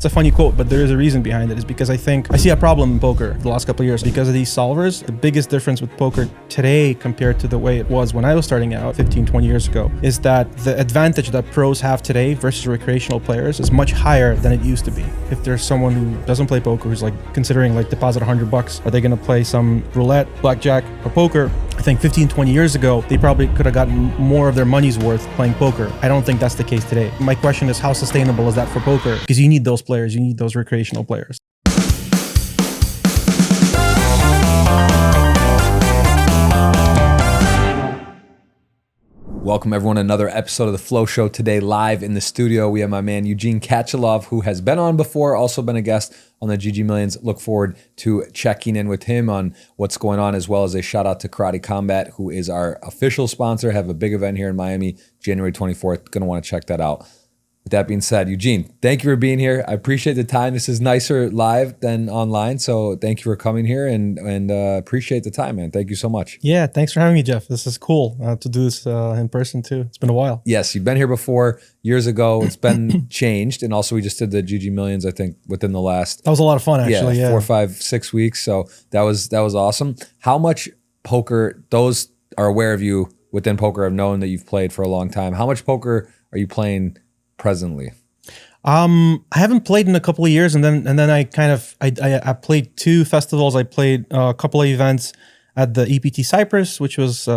It's a funny quote, but there is a reason behind it. Is because I think I see a problem in poker the last couple of years because of these solvers. The biggest difference with poker today compared to the way it was when I was starting out 15, 20 years ago is that the advantage that pros have today versus recreational players is much higher than it used to be. If there's someone who doesn't play poker, who's like considering like deposit $100, are they going to play some roulette, blackjack, or poker? I think 15, 20 years ago, they probably could have gotten more of their money's worth playing poker. I don't think that's the case today. My question is, how sustainable is that for poker? Because you need those players, you need those recreational players. Welcome everyone to another episode of the Flow Show. Today live in the studio, we have my man Eugene Katchalov, who has been on before, also been a guest on the GG Millions. Look forward to checking in with him on what's going on, as well as a shout out to Karate Combat, who is our official sponsor. Have a big event here in Miami, January 24th. Going to want to check that out. With that being said, Eugene, thank you for being here. I appreciate the time. This is nicer live than online, so thank you for coming here and appreciate the time, man. Thank you so much. Yeah, thanks for having me, Jeff. This is cool to do this in person too. It's been a while. Yes, you've been here before years ago. It's been changed, and also we just did the GG Millions. I think within the last that was a lot of fun actually. Yeah, 4, 5, 6 weeks. So that was awesome. How much poker? Those are aware of you within poker have known that you've played for a long time. How much poker are you playing presently? I haven't played in a couple of years, and then I played 2 festivals. I played a couple of events at the EPT Cyprus, which was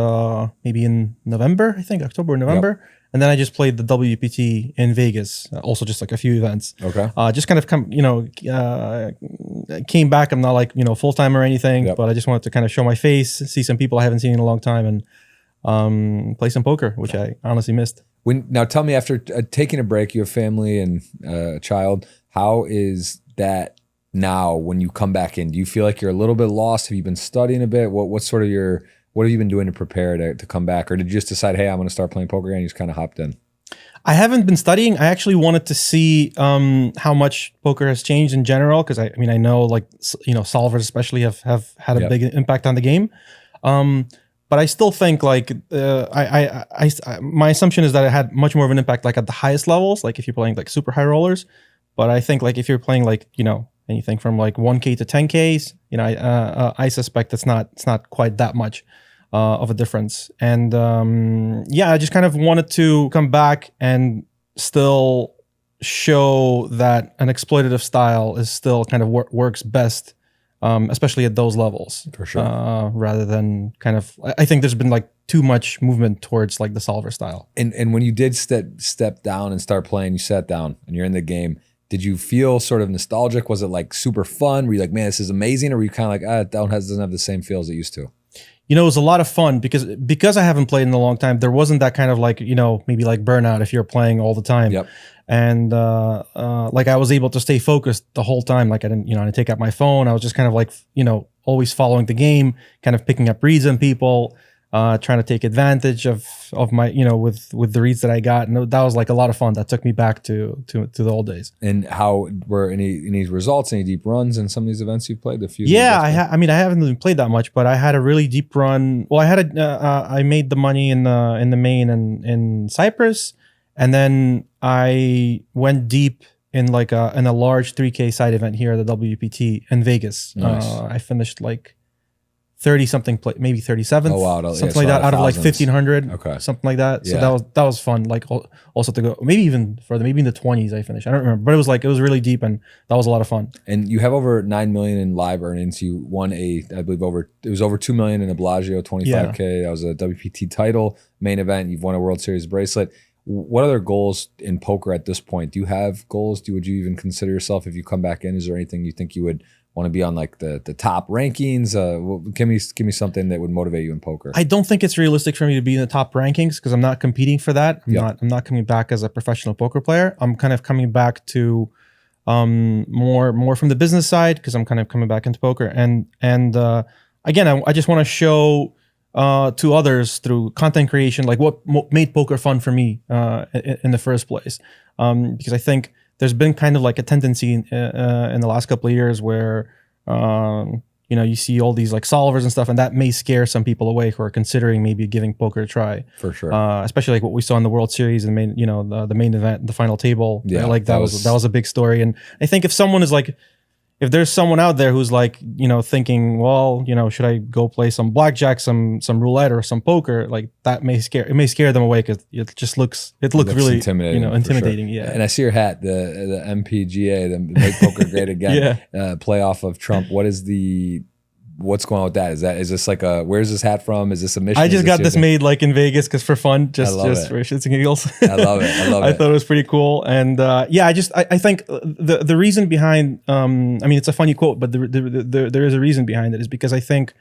maybe in November, I think October or November. Yep. And then I just played the WPT in Vegas, also just like a few events. Okay. Just kind of came back. I'm not like full time or anything, yep, but I just wanted to kind of show my face, see some people I haven't seen in a long time, and play some poker, which I honestly missed. Now tell me, after taking a break, you have family and a child. How is that now when you come back in? Do you feel like you're a little bit lost? Have you been studying a bit? What have you been doing to prepare to come back? Or did you just decide, hey, I'm going to start playing poker again, and you just kind of hopped in? I haven't been studying. I actually wanted to see how much poker has changed in general, because I know solvers especially have had a big impact on the game. But I still think my assumption is that it had much more of an impact like at the highest levels, like if you're playing like super high rollers. But I think like if you're playing like anything from like 1K to 10Ks, I suspect it's not quite that much of a difference. And I just kind of wanted to come back and still show that an exploitative style is still kind of works best. Especially at those levels, for sure. Rather than kind of, I think there's been like too much movement towards like the solver style. And when you did step down and start playing, you sat down and you're in the game. Did you feel sort of nostalgic? Was it like super fun? Were you like, man, this is amazing? Or were you kind of like, it doesn't have the same feel as it used to? It was a lot of fun because I haven't played in a long time. There wasn't that kind of like, maybe like burnout if you're playing all the time. Yep. And like I was able to stay focused the whole time. Like I didn't take out my phone. I was just kind of like, always following the game, kind of picking up reads on people, trying to take advantage of my, with the reads that I got. And that was like a lot of fun. That took me back to the old days. And how were any results, any deep runs in some of these events you've played? Yeah, I haven't even played that much, but I had a really deep run. Well, I made the money in the main and in Cyprus. And then I went deep in like in a large 3K side event here at the WPT in Vegas. Nice. I finished like 30 something, maybe 37. Oh wow, something like that, out of like 1,500. Okay, something like that. So yeah, that was fun. Like also to go maybe even further, maybe in the 20s I finished. I don't remember, but it was really deep, and that was a lot of fun. And you have over 9 million in live earnings. You won I believe it was over 2 million in a Bellagio 25K. Yeah. That was a WPT title main event. You've won a World Series bracelet. What other goals in poker at this point? Do you have goals? Would you even consider yourself, if you come back in, is there anything you think you would want to be on like the top rankings? Give me something that would motivate you in poker. I don't think it's realistic for me to be in the top rankings because I'm not competing for that. I'm not coming back as a professional poker player. I'm kind of coming back to more from the business side because I'm kind of coming back into poker. And again, I just want to show to others through content creation, like what made poker fun for me in the first place. Because I think there's been kind of like a tendency in the last couple of years where you see all these like solvers and stuff, and that may scare some people away who are considering maybe giving poker a try. For sure. Especially like what we saw in the World Series and main, the main event, the final table. Yeah, like that was a big story. And I think if someone is like, if there's someone out there who's like, thinking, well, should I go play some blackjack, some roulette, or some poker? Like that may scare them away because it looks really intimidating. Sure. Yeah. And I see your hat, the MPGA, the Make Poker Great Again, playoff of Trump. What's going on with that? Is this like where's this hat from? Is this a mission? I just got this made like in Vegas because for fun, just for shits and giggles. I love it. I thought it was pretty cool. And I think the reason behind, it's a funny quote, but there is a reason behind it, is because I think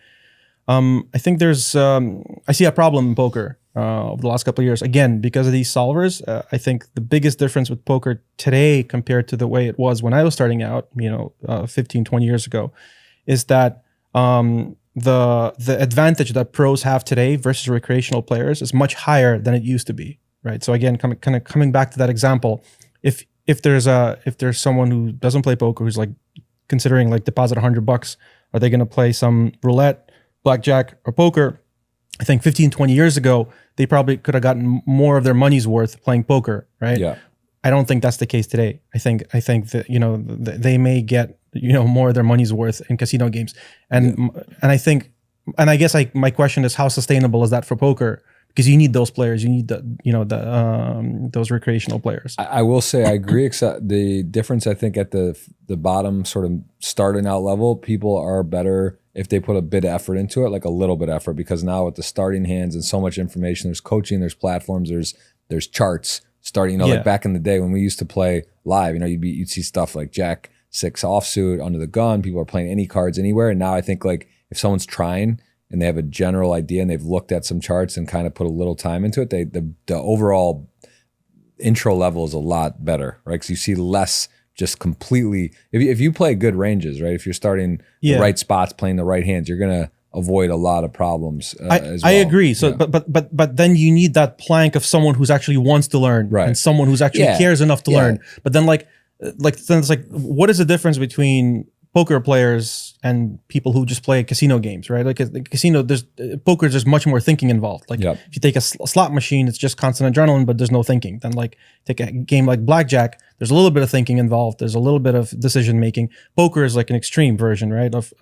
there's, I see a problem in poker over the last couple of years, again, because of these solvers. I think the biggest difference with poker today compared to the way it was when I was starting out, 15, 20 years ago, is that the advantage that pros have today versus recreational players is much higher than it used to be, right? So again, coming back to that example, if there's someone who doesn't play poker who's like considering like deposit $100, are they going to play some roulette, blackjack, or poker? I think 15, 20 years ago, they probably could have gotten more of their money's worth playing poker, right? Yeah. I don't think that's the case today. I think that they may get more of their money's worth in casino games, and I guess my question is, how sustainable is that for poker? Because you need those players, you need those recreational players. I will say I agree, except the difference I think at the bottom sort of starting out level, people are better if they put a bit of effort into it, like a little bit of effort, because now with the starting hands and so much information, there's coaching, there's platforms, there's charts. Starting, like back in the day when we used to play live, you'd see stuff like Jack 6 offsuit under the gun. People are playing any cards anywhere. And now I think like if someone's trying and they have a general idea and they've looked at some charts and kind of put a little time into it, the overall intro level is a lot better, right? Because you see less just completely. If you play good ranges, right? If you're starting the right spots, playing the right hands, you're gonna avoid a lot of problems as well. I agree. So, but then you need that plank of someone who's actually wants to learn, and someone who's actually cares enough to learn. But then then it's like, what is the difference between poker players and people who just play casino games, right? Like the casino, there's much more thinking involved. Like if you take a slot machine, it's just constant adrenaline, but there's no thinking. Then like take a game like blackjack, there's a little bit of thinking involved. There's a little bit of decision making. Poker is like an extreme version, right? Of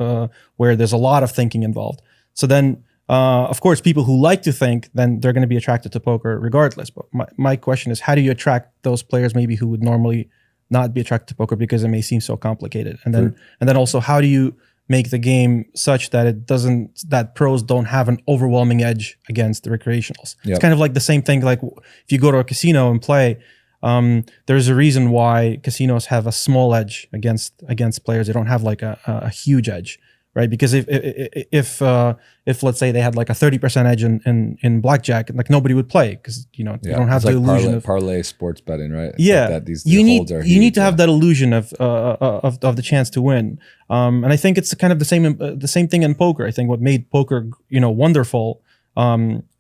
where there's a lot of thinking involved. So then, of course, people who like to think, then they're going to be attracted to poker regardless. But my question is, how do you attract those players maybe who would normally not be attracted to poker because it may seem so complicated? And then also, how do you make the game such that that pros don't have an overwhelming edge against the recreationals? It's kind of like the same thing. Like if you go to a casino and play, there's a reason why casinos have a small edge against players. They don't have like a huge edge, right? Because if let's say they had like a 30% edge in blackjack, like nobody would play because you don't have the illusion of parlay sports betting, right? Yeah, like that, you need to have that illusion of the chance to win. And I think it's kind of the same thing in poker. I think what made poker wonderful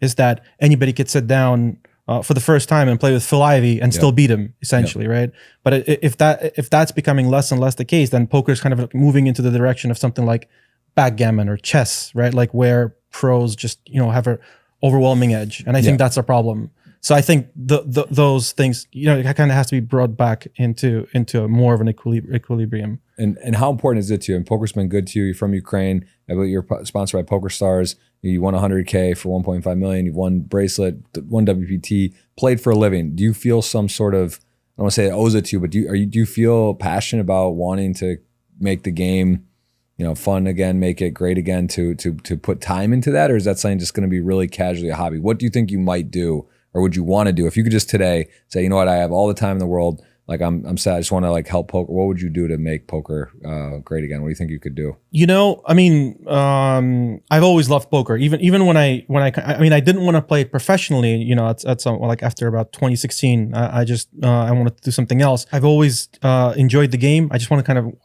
is that anybody could sit down for the first time and play with Phil Ivey and still beat him, essentially, right? But if that's becoming less and less the case, then poker is kind of moving into the direction of something like backgammon or chess, right? Like where pros just have an overwhelming edge, and I think that's a problem. So I think those things, it kind of has to be brought back into more of an equilibrium. And how important is it to you? And poker's been good to you. You're from Ukraine. I believe you're sponsored by Poker Stars. You won $100K for 1.5 million. You've won bracelet, won WPT, played for a living. Do you feel some sort of, I don't want to say it owes it to you, but do you feel passionate about wanting to make the game, fun again, make it great again, to put time into that? Or is that something just going to be really casually a hobby? What do you think you might do, or would you want to do if you could just today say, you know what, I have all the time in the world. Like I'm sad. I just want to like help poker. What would you do to make poker great again? What do you think you could do? I've always loved poker. Even when I didn't want to play it professionally. At some, like after about 2016, I wanted to do something else. I've always enjoyed the game. I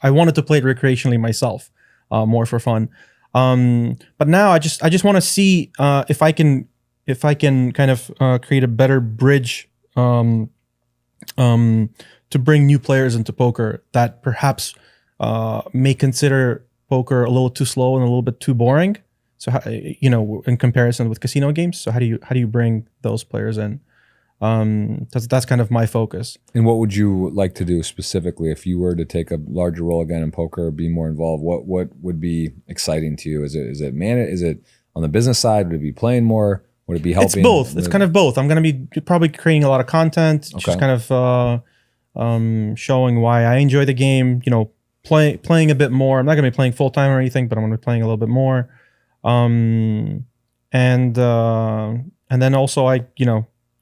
wanted to play it recreationally myself, more for fun. But now I just want to see if I can kind of create a better bridge. To bring new players into poker that perhaps may consider poker a little too slow and a little bit too boring. So how, in comparison with casino games, so how do you bring those players in? That's kind of my focus. And what would you like to do specifically if you were to take a larger role again in poker, or be more involved? What would be exciting to you? Is it on the business side? Would it be playing more? Would it be helping? It's both. It's kind of both. I'm going to be probably creating a lot of content, just kind of showing why I enjoy the game. Playing a bit more. I'm not going to be playing full time or anything, but I'm going to be playing a little bit more. And then also I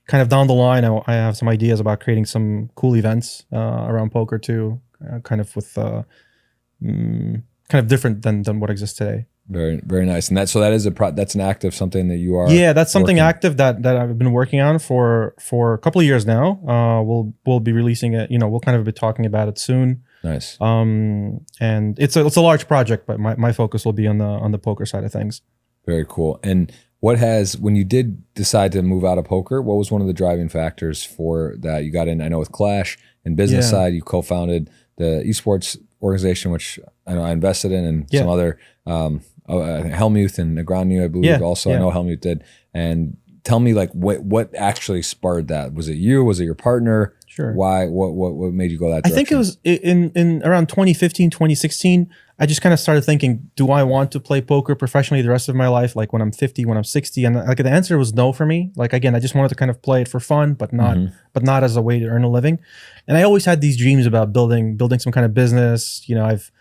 kind of down the line, I have some ideas about creating some cool events around poker too, kind of with kind of different than what exists today. Very, very nice. And that is that's an active something that you are. Yeah, that's something active that I've been working on for a couple of years now. We'll be releasing it. We'll kind of be talking about it soon. Nice. And it's a large project, but my focus will be on the poker side of things. Very cool. And when you did decide to move out of poker, what was one of the driving factors for that? You got in, I know, with ClubGG and business side, you co-founded the Esports organization, which I know I invested in, and some other Helmuth and Negranu, I believe also. I know Helmuth did. And tell me, like, what actually spurred that? Was it you? Was it your partner? Sure. Why? What made you go that direction? I think it was in around 2015, 2016. I just kind of started thinking, do I want to play poker professionally the rest of my life? Like when I'm 50, when I'm 60? And like the answer was no for me. Like, again, I just wanted to kind of play it for fun, but not as a way to earn a living. And I always had these dreams about building some kind of business. I've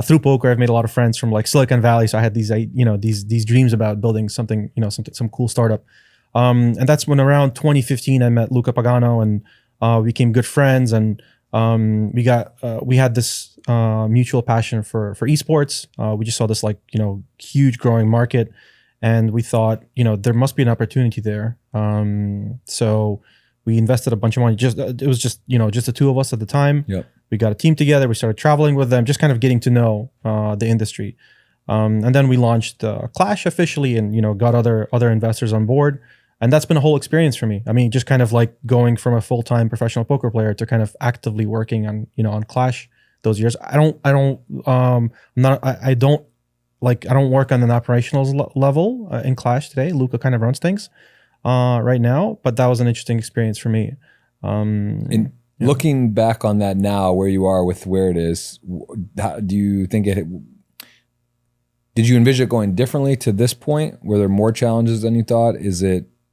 through poker, I've made a lot of friends from like Silicon Valley. So I had these dreams about building something, some cool startup. And that's when around 2015, I met Luca Pagano, and we became good friends, and we had this mutual passion for esports. We just saw this huge growing market, and we thought there must be an opportunity there. So we invested a bunch of money. It was just the two of us at the time. Yep. We got a team together. We started traveling with them, just kind of getting to know the industry, and then we launched ClubGG officially, and got other investors on board. And that's been a whole experience for me. I mean, just kind of like going from a full-time professional poker player to kind of actively working on ClubGG those years. I don't work on an operational level in ClubGG today. Luca kind of runs things right now, but that was an interesting experience for me. Looking back on that now, where you are with where it is, do you think did you envision it going differently to this point? Were there more challenges than you thought?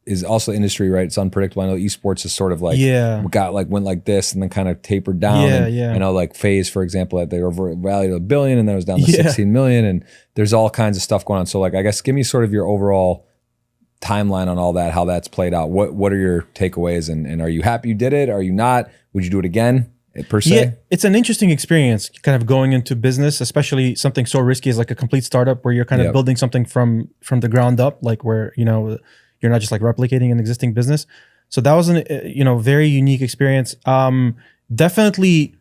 Is also industry, right? It's unpredictable. I know esports is sort of like went like this and then kind of tapered down. I know like FaZe, for example, they were valued at $1 billion and then it was down to 16 million, and there's all kinds of stuff going on. So like, I guess give me sort of your overall timeline on all that, how that's played out. What are your takeaways, and are you happy you did it? Are you not? Would you do it again? Per se? Yeah, it's an interesting experience kind of going into business, especially something so risky as like a complete startup where you're kind of building something from the ground up, like where you're not just like replicating an existing business. So that was an very unique experience. Definitely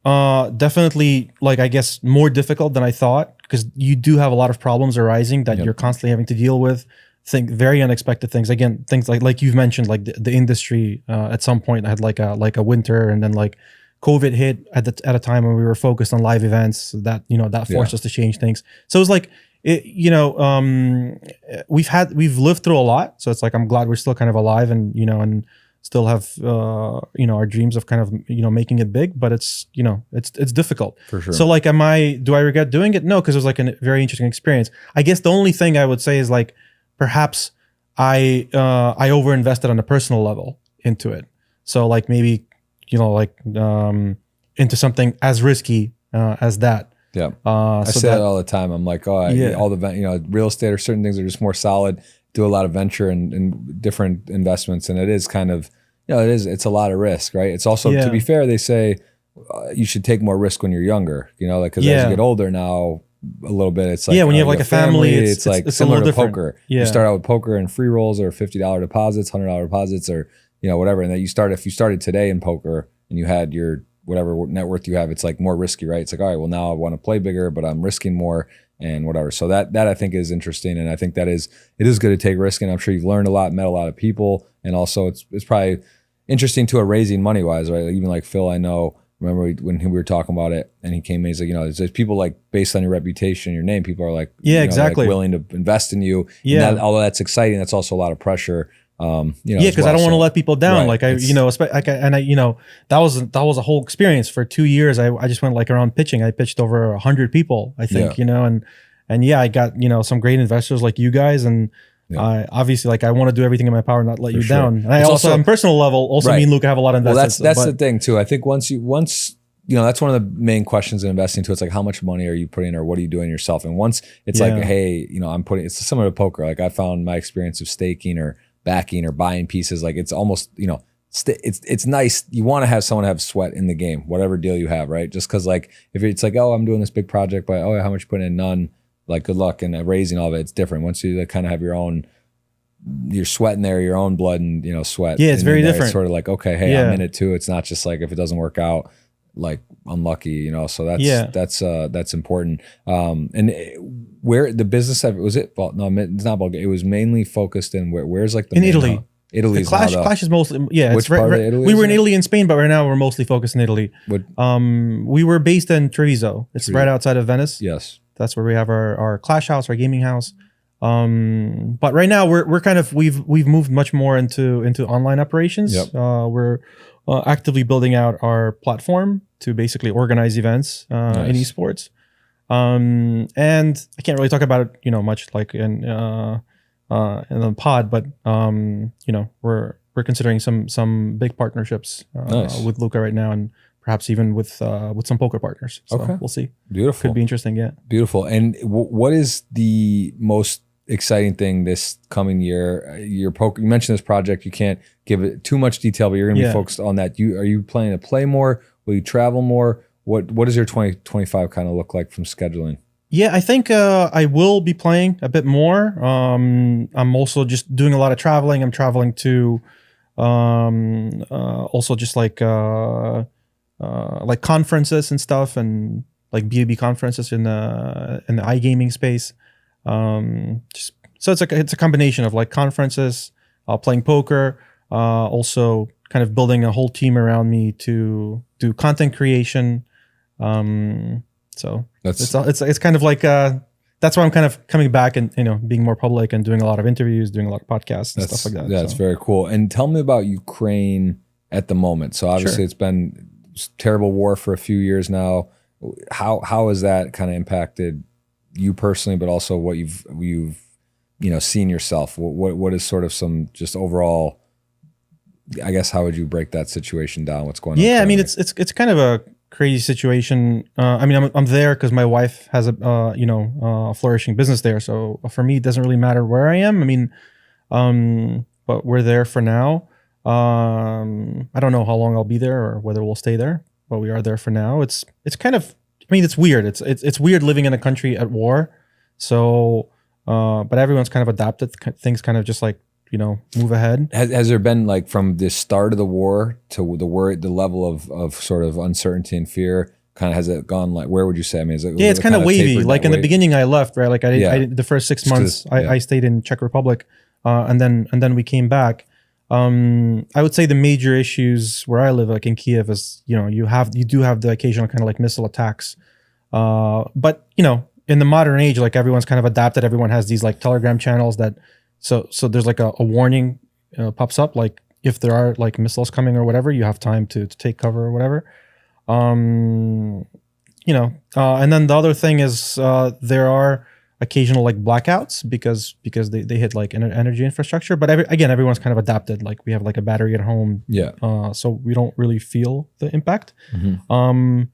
like, I guess, more difficult than I thought, because you do have a lot of problems arising that you're constantly having to deal with. Very unexpected things. Again, things like you've mentioned, like the industry at some point had like a winter, and then like COVID hit at a time when we were focused on live events. That that forced us to change things. So it was like we've lived through a lot. So it's like, I'm glad we're still kind of alive, and and still have our dreams of kind of making it big. But it's it's difficult for sure. So like, do I regret doing it? No, because it was like a very interesting experience. I guess the only thing I would say is like, perhaps I overinvested on a personal level into it. So like maybe into something as risky as that. Yeah, I say that all the time. I'm like, all the real estate or certain things are just more solid. Do a lot of venture and different investments, and it is kind of it's a lot of risk, right? It's also, to be fair, they say you should take more risk when you're younger. Because as you get older now, a little bit, it's like when you have like a family, it's like similar to poker. You start out with poker and free rolls, or $50 deposits, $100 deposits, or whatever, and then if you started today in poker and you had your whatever net worth you have, it's like more risky, right? It's like, all right, well, now I want to play bigger, but I'm risking more and whatever. So that I think is interesting, and I think it is good to take risk, and I'm sure you've learned a lot, met a lot of people, and also it's probably interesting to a raising money wise, right? Like, even like Phil, I know remember when we were talking about it, and he came in, he's like, there's people like based on your reputation, your name, people are like, exactly, like willing to invest in you. Yeah. And although that's exciting, that's also a lot of pressure. Because I don't want to let people down. Right. Like that was a whole experience for 2 years. I just went like around pitching. I pitched over 100 people, I think, and I got, some great investors like you guys. And obviously, like I want to do everything in my power, not let you down. And I also on a personal level, me and Luca have a lot of investors. Well, that's the thing too. I think once that's one of the main questions in investing too. It's like, how much money are you putting, or what are you doing yourself? And once it's like, hey, it's similar to poker. Like I found my experience of staking or backing or buying pieces, like it's almost, it's nice. You want to have someone have sweat in the game, whatever deal you have, right? Just because like if it's like, oh, I'm doing this big project, but how much you put in? None. Like good luck and raising all of it. It's different once you kind of have your sweat in there, your own blood and sweat. Yeah, it's very different. It's sort of like, okay, hey, I'm in it too. It's not just like if it doesn't work out, like unlucky, So that's important. And where the business was it? Well, no, it's not Bulgaria. It was mainly focused in where's like in Italy. Italy's Clash is mostly Which part of Italy? We were in Italy and Spain, but right now we're mostly focused in Italy. We were based in Treviso. It's right outside of Venice. Yes. That's where we have our Clash house, our gaming house. But right now we're kind of we've moved much more into online operations. Yep. We're actively building out our platform to basically organize events in esports. And I can't really talk about it, much like in the pod, but we're considering some big partnerships with Luca right now, and perhaps even with some poker partners. So we'll see. Beautiful. Could be interesting. Yeah. Beautiful. And what is the most exciting thing this coming year? Your poker, you mentioned this project. You can't give it too much detail, but you're going to be focused on that. Are you planning to play more? Will you travel more? What does your 2025 kind of look like from scheduling? Yeah, I think I will be playing a bit more. I'm also just doing a lot of traveling. I'm traveling to also just like conferences and stuff, and like B2B conferences in the iGaming space. So it's a combination of like conferences, playing poker, also kind of building a whole team around me to do content creation. So it's kind of like that's why I'm kind of coming back and being more public and doing a lot of interviews, doing a lot of podcasts and stuff like that. Yeah, that's very cool. And tell me about Ukraine at the moment. So obviously it's been terrible war for a few years now. How has that kind of impacted you personally, but also what you've seen yourself? What is sort of some just overall, I guess, how would you break that situation down? What's going on? Yeah, I mean, it's kind of a crazy situation. I mean, I'm there because my wife has a flourishing business there. So for me, it doesn't really matter where I am. I mean, but we're there for now. I don't know how long I'll be there or whether we'll stay there, but we are there for now. It's kind of, I mean, it's weird. It's weird living in a country at war. So, but everyone's kind of adapted. Things kind of just like, move ahead. Has there been, like, from the start of the war to the level of sort of uncertainty and fear, kind of, has it gone, like, where would you say? I mean, it's kind of wavy. Like in the beginning I left, right? Like I the first 6 months I stayed in Czech Republic, and then we came back. I would say the major issues where I live, like in Kiev, is you do have the occasional kind of like missile attacks, but in the modern age, like everyone's kind of adapted. Everyone has these like Telegram channels that so there's like a warning pops up, like if there are like missiles coming or whatever, you have time to take cover or whatever. And then the other thing is there are occasional like blackouts because they hit like energy infrastructure, but everyone's kind of adapted. Like we have like a battery at home, so we don't really feel the impact. And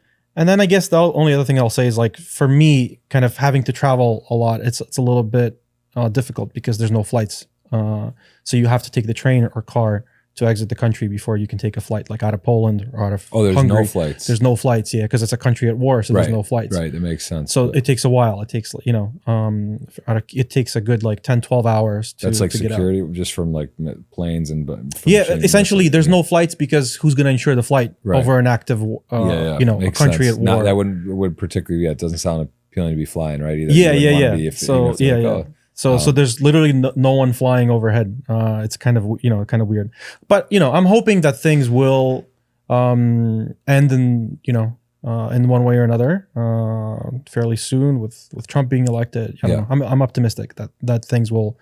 then I guess the only other thing I'll say is, like, for me, kind of having to travel a lot, it's a little bit difficult because there's no flights, so you have to take the train or car to exit the country before you can take a flight, like out of Poland or out of Hungary. No flights. There's no flights, because it's a country at war, so there's no flights. Right, that makes sense. So it takes a while. It takes, it takes a good like 10, 12 hours to That's like to security just from like planes and essentially there's no flights because who's going to insure the flight over an active, a country at war? That would particularly, it doesn't sound appealing to be flying, right? Either. So there's literally no one flying overhead. It's kind of weird, but I'm hoping that things will and then in one way or another, fairly soon with Trump being elected. I don't know, I'm optimistic that things will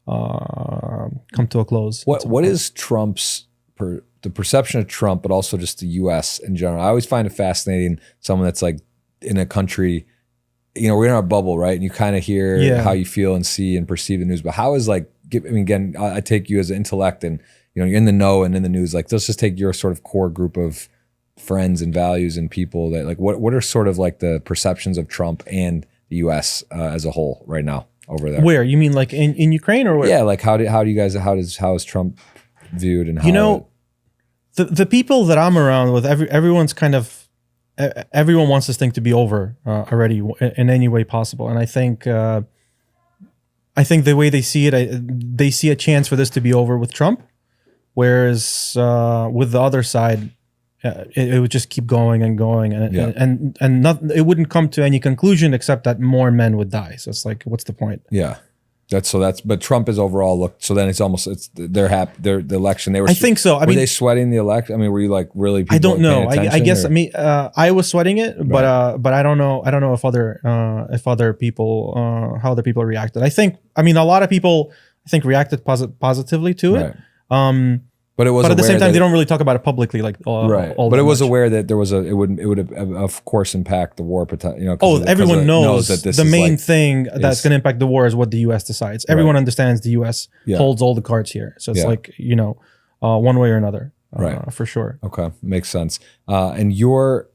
come to a close. What is Trump's the perception of Trump, but also just the U.S. in general? I always find it fascinating. Someone that's like in a country, we're in our bubble, right? And you kind of hear how you feel and see and perceive the news. But how is again, I take you as an intellect, and you're in the know and in the news. Like, let's just take your sort of core group of friends and values and people that like. What are sort of like the perceptions of Trump and the U.S. As a whole right now over there? Where you mean like in Ukraine or where? Yeah, like how is Trump viewed and how? The people that I'm around with, everyone's kind of. Everyone wants this thing to be over already in any way possible, and I think the way they see it, they see a chance for this to be over with Trump, whereas with the other side, it would just keep going and going, and it wouldn't come to any conclusion except that more men would die. So it's like, what's the point? Yeah. But Trump is overall looked. So then they're happy. The election. I think so. Were they sweating the election? I mean, were you like really? I don't know. I guess I was sweating it, but I don't know. I don't know if other people how other people reacted. A lot of people reacted positively to it. Right. But it was. But at the same time, they don't really talk about it publicly, like right. But it was aware that there was it would of course impact the war. Everyone knows that the main thing that's going to impact the war is what the U.S. decides. Everyone understands the U.S. holds all the cards here, so it's like one way or another, right? For sure. Okay, makes sense. And your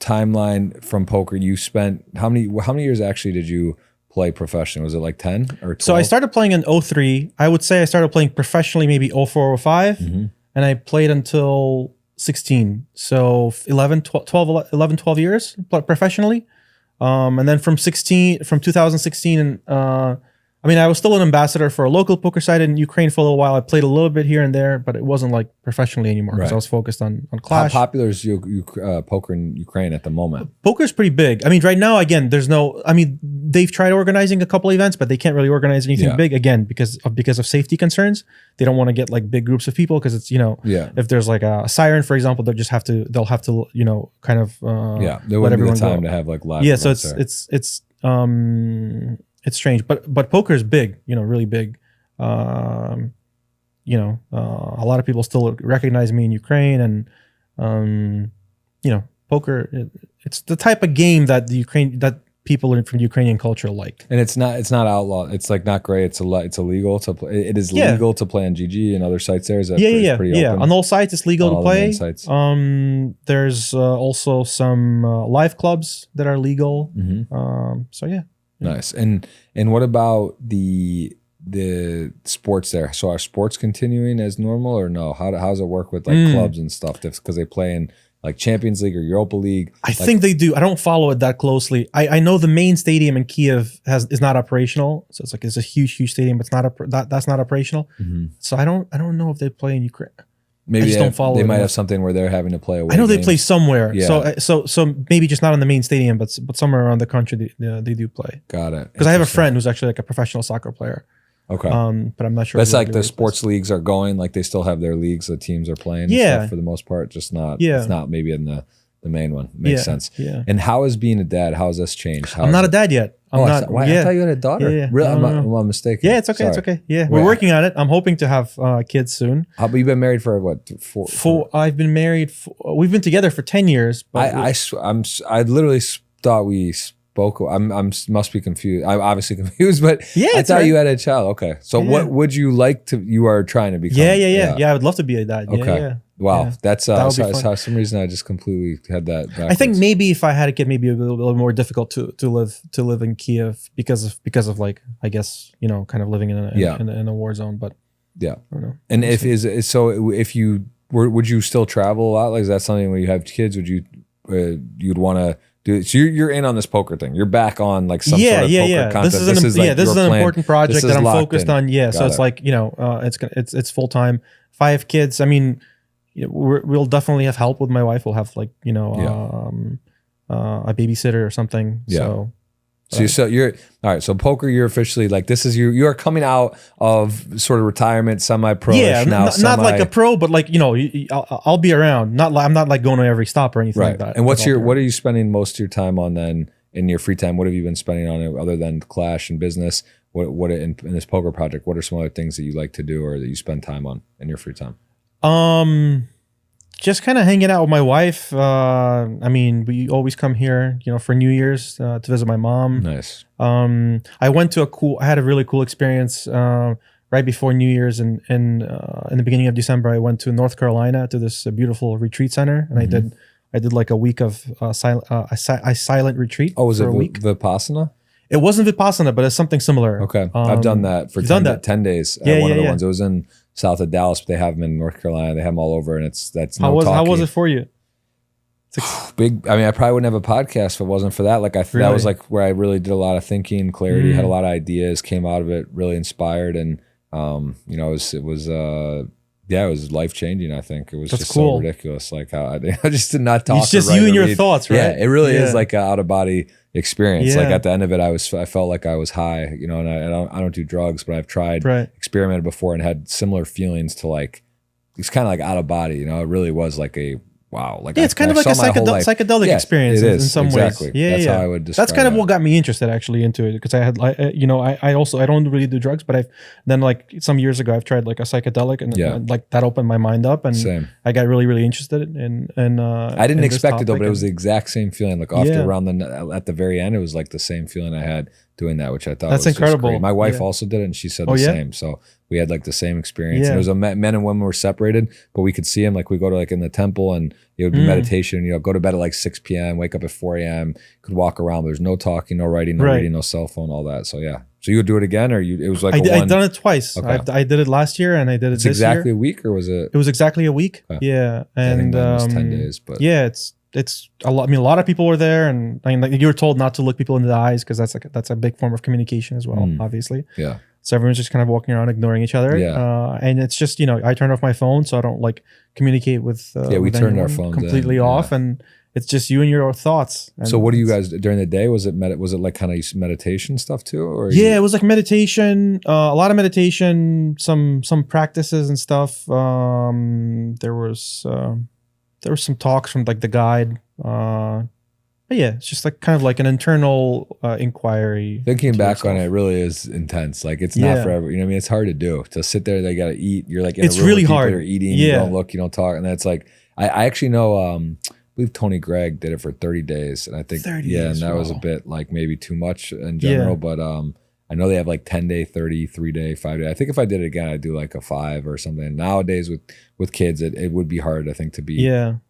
timeline from poker, you spent how many years actually did you play professionally? Was it like 10 or 12? So I started playing in 03. I would say I started playing professionally maybe 04, 05. And I played until 16. So 11, 12 years professionally. And then from 2016, I was still an ambassador for a local poker site in Ukraine for a little while. I played a little bit here and there, but it wasn't like professionally anymore because I was focused on ClubGG. How popular is poker in Ukraine at the moment? Poker is pretty big. Right now, again, they've tried organizing a couple events, but they can't really organize anything big again because of safety concerns. They don't want to get like big groups of people because it's if there's like a siren, for example, they'll have to kind of there wouldn't be the time to have like live. So it's strange, but poker is big, really big. A lot of people still recognize me in Ukraine, and poker. It's the type of game that that people from the Ukrainian culture like. And it's not outlawed. It's like not great. It's illegal to play. It is legal to play on GG and other sites. There is pretty open? On all sites, it's legal to play. There's also some live clubs that are legal. Nice. And what about the sports there? So are sports continuing as normal or no? How does it work with like clubs and stuff? Because they play in like Champions League or Europa League. I think they do. I don't follow it that closely. I know the main stadium in Kiev is not operational. So it's a huge stadium, but that's not operational. So I don't know if they play in Ukraine. Maybe I just don't follow. They might have something where they're having to play away. I know they play somewhere. Yeah. So maybe just not in the main stadium, but somewhere around the country they do play. Got it. Because I have a friend who's actually like a professional soccer player. Okay. But I'm not sure. That's like the sports leagues are going. Like they still have their leagues. The teams are playing. And stuff for the most part. Just not. Yeah. It's not maybe in the main one. Makes sense. Yeah. And how is being a dad? How has this changed? I'm not a dad yet. I thought you had a daughter. Yeah. Really? I'm mistaken. Yeah, it's okay. Sorry. It's okay. Yeah, we're working on it. I'm hoping to have kids soon. But you've been married for what? I've been married. We've been together for 10 years. But I literally thought we spoke. Must be confused. I'm obviously confused, but I thought you had a child. Okay, so what would you like to? You are trying to become. Yeah. I would love to be a dad. Okay. Yeah. Wow, that's for some reason I just completely had that backwards. I think maybe if I had a kid, maybe a little more difficult to live in Kiev because of like, I guess, kind of living in a war zone. But yeah, I don't know. And if you would you still travel a lot? Like, is that something when you have kids? Would you'd want to do? So you're in on this poker thing. You're back on like some sort of poker content. This is an important project that I'm focused on. Yeah, so it's like it's full time. If I have kids, we'll definitely have help with my wife. We'll have like a babysitter or something. So So you're all right. So poker, you're officially like, this is you are coming out of sort of retirement, semi-pro. Yeah, not like a pro, but like, I'll be around. I'm not like going to every stop or anything like that. And what are you spending most of your time on then in your free time? What have you been spending on it other than Clash and business? What in this poker project? What are some other things that you like to do or that you spend time on in your free time? Just kind of hanging out with my wife. We always come here, for New Year's to visit my mom. Nice. I had a really cool experience right before New Year's, and in the beginning of December, I went to North Carolina to this beautiful retreat center, and I did like a week of a silent retreat. Oh, was for it a week? Vipassana? It wasn't Vipassana, but it's something similar. Okay, I've done that for 10 days. One of the ones. It was in south of Dallas, but they have them in North Carolina. They have them all over, and how was it for you? Big. I mean, I probably wouldn't have a podcast if it wasn't for that. Like that was like where I really did a lot of thinking, clarity, had a lot of ideas, came out of it really inspired, and it was life changing. I think it was just cool. So ridiculous. Like how I just did not talk. It's just you and your thoughts, right? Yeah, it really is like an out of body experience. Like at the end of it, I felt like I was high. And I don't do drugs, but I've tried, experimented before, and had similar feelings to like it's kind of like out of body. It really was like a wow. Like it's kind of like a psychedelic experience in some ways. Yeah, that's how I would describe. That's kind of what got me interested actually into it, because I had I don't really do drugs, but then like some years ago I've tried like a psychedelic, and like that opened my mind up, and I got really, really interested in I didn't expect it though, but it was the exact same feeling. Like at the very end, it was like the same feeling I had doing that, which I thought was incredible. Just great. My wife also did it, and she said the same. So we had like the same experience. And it was men and women were separated, but we could see them. Like we go to like in the temple, and it would be meditation. Go to bed at like 6 p.m., wake up at 4 a.m. Could walk around. There's no talking, no writing, no reading, no cell phone, all that. So yeah. So you would do it again, or it was like I've done it twice. Okay. I did it last year, and I did it this year. Exactly a week, or was it? It was exactly a week. Okay. Yeah, and I think mine was 10 days, but it's a lot. I mean, a lot of people were there, and like you were told not to look people in the eyes, because that's a big form of communication as well, obviously. Yeah. So everyone's just kind of walking around ignoring each other. Yeah. And it's just I turned off my phone, so I don't like communicate with. We turned our phones completely off, and it's just you and your thoughts. And so what do you guys during the day? Was it like kind of meditation stuff too, or it was like meditation, a lot of meditation, some practices and stuff. There was some talks from like the guide. But yeah, it's just like kind of like an internal inquiry. Thinking back on it really is intense. Like it's not forever. It's hard to do. To sit there, they got to eat. You're like in a room really with hard. You're eating. You don't look. You don't talk. And that's like I actually know. I believe Tony Gregg did it for 30 days, and I think 30 days, and that was a bit like maybe too much in general. But I know they have like 10-day, 30, 3-day, 5-day. I think if I did it again, I'd do like a 5 or something. Nowadays with kids, it would be hard. I think to be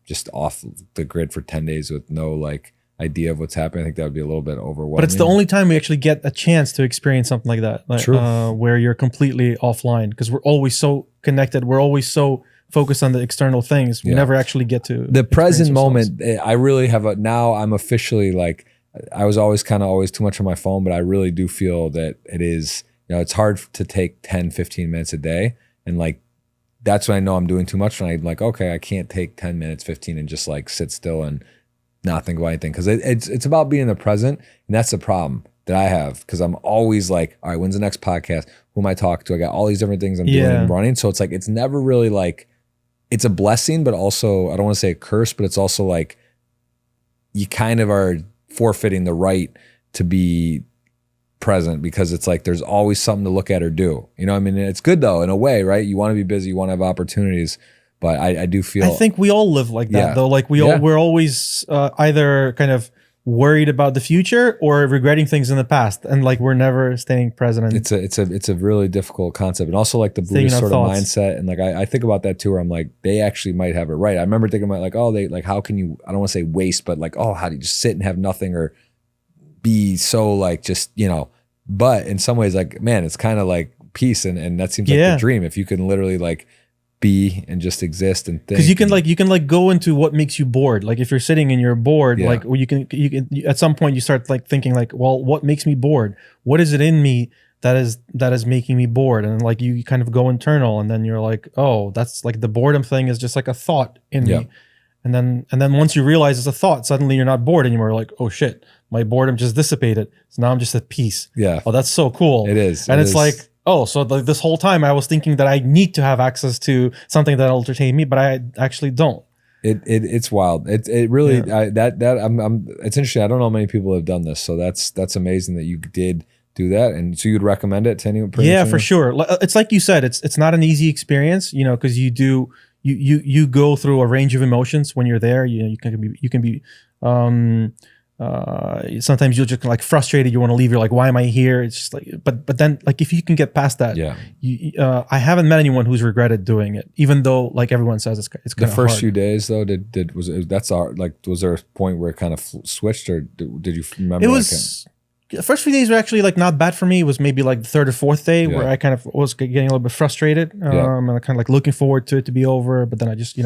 just off the grid for 10 days with no like idea of what's happening. I think that would be a little bit overwhelming. But it's the only time we actually get a chance to experience something like that, like, where you're completely offline, because we're always so connected. We're always so focused on the external things. We never actually get to the present moment. I really have now I'm officially like, I was always too much on my phone, but I really do feel that it is, it's hard to take 10, 15 minutes a day. And like, that's when I know I'm doing too much. And I'm like, okay, I can't take 10 minutes, 15 and just like sit still and not think about anything. Cause it's about being in the present. And that's the problem that I have. Cause I'm always like, all right, when's the next podcast? Who am I talking to? I got all these different things I'm doing and running. So it's like, it's never really like, it's a blessing, but also, I don't want to say a curse, but it's also like, you kind of are forfeiting the right to be present, because it's like there's always something to look at or do. I mean, it's good though in a way, right? You want to be busy, you want to have opportunities, but I do feel, I think we all live like that though. Like we're always either kind of worried about the future or regretting things in the past, and like we're never staying present. It's a really difficult concept, and also like the Buddhist sort of mindset. And like I think about that too, where I'm like, they actually might have it right. I remember thinking about like, oh, they like, how can you? I don't want to say waste, but like, oh, how do you just sit and have nothing or be so like just But in some ways, like, man, it's kind of like peace, and that seems like the dream if you can literally like be and just exist and think. Because you can go into what makes you bored. Like if you're sitting and you're bored, like you can at some point you start like thinking like, well, what makes me bored? What is it in me that is making me bored? And like you kind of go internal, and then you're like, oh, that's like the boredom thing is just like a thought in me. And then once you realize it's a thought, suddenly you're not bored anymore. You're like, oh shit, my boredom just dissipated. So now I'm just at peace. Yeah. Oh, that's so cool. It is. And it's like, oh, so this whole time I was thinking that I need to have access to something that'll entertain me, but I actually don't. It's wild. It really it's interesting. I don't know many people have done this, so that's amazing that you did do that. And so you'd recommend it to anyone? Yeah, for sure. It's like you said, it's not an easy experience, you know, because you go through a range of emotions when you're there. You know, you can be sometimes you'll just like frustrated. You want to leave. You're like, why am I here? It's just like, but then like if you can get past that, I haven't met anyone who's regretted doing it, even though like everyone says it's kind of hard. The first few days though, was there a point where it kind of switched, or did you remember? It was. The first few days were actually like not bad for me. It was maybe like the third or fourth day where I kind of was getting a little bit frustrated. And I kind of like looking forward to it to be over, but then I just,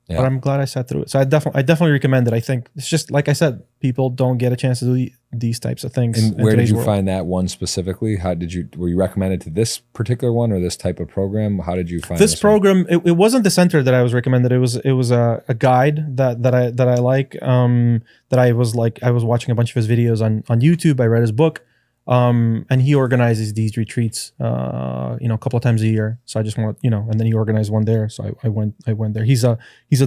but I'm glad I sat through it. So I definitely recommend it. I think it's just, like I said, people don't get a chance to do these types of things. And where did you find that one specifically? Were you recommended to this particular one or this type of program? How did you find this program? It wasn't the center that I was recommended. It was a guide that I like, that I was watching a bunch of his videos on YouTube. I read his book. And he organizes these retreats, a couple of times a year. So I just want, and then he organized one there. So I went there. He's a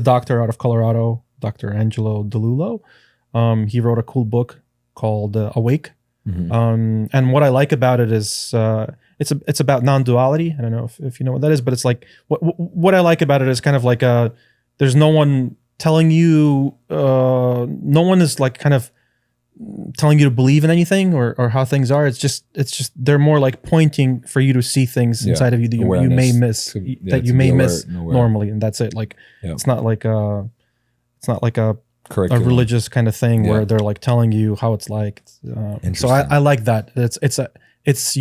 doctor out of Colorado, Dr. Angelo DeLulo. He wrote a cool book called Awake. Mm-hmm. And what I like about it is, it's about non-duality. I don't know if you know what that is, but it's like, what I like about it is kind of like, there's no one telling you, no one is like kind of telling you to believe in anything or how things are. It's just they're more like pointing for you to see things inside of you that you may miss, normally, and that's it. Like it's not like a curriculum, a religious kind of thing where they're like telling you how it's like. So I like that. It's